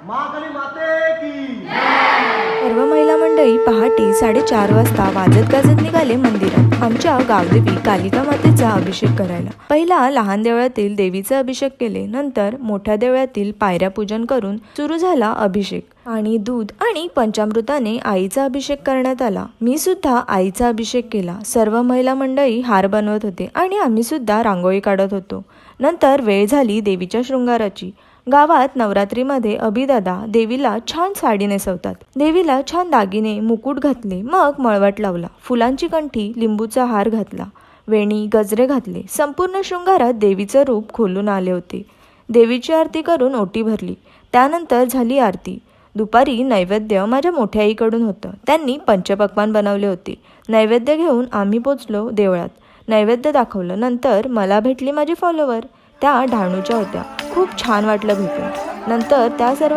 महाकाली माते की सर्व महिला मंडळी पहाटे 4:30 वाजता वाजत गाजत निघाले मंदिरात आमच्या गावदेवी कालिका मातेचा अभिषेक करायला। पहिला लहान देवळातील देवीचा अभिषेक केले, नंतर मोठ्या देवळातील पायऱ्या पूजन करून सुरू झाला अभिषेक। आणि दूध आणि पंचामृताने आईचा अभिषेक करण्यात आला। मी सुद्धा आईचा अभिषेक केला। सर्व महिला मंडळी हार बनवत होते आणि आम्ही सुद्धा रांगोळी काढत होतो। नंतर वेळ झाली देवीच्या शृंगाराची। गावात नवरात्रीमध्ये अभिदादा देवीला छान साडी नेसवतात। देवीला छान दागिने मुकुट घातले, मग मळवट लावला, फुलांची कंठी, लिंबूचा हार घातला, वेणी गजरे घातले। संपूर्ण शृंगारात देवीचं रूप खोलून आले होते। देवीची आरती करून ओटी भरली, त्यानंतर झाली आरती। दुपारी नैवेद्य माझ्या मोठ्या आईकडून होतं, त्यांनी पंचपक्वान्न बनवले होते। नैवेद्य घेऊन आम्ही पोचलो देवळात, नैवेद्य दाखवलं। नंतर मला भेटली माझी फॉलोवर, त्या डहाणूच्या होत्या। खूप छान वाटलं भेटून। नंतर त्या सर्वांनी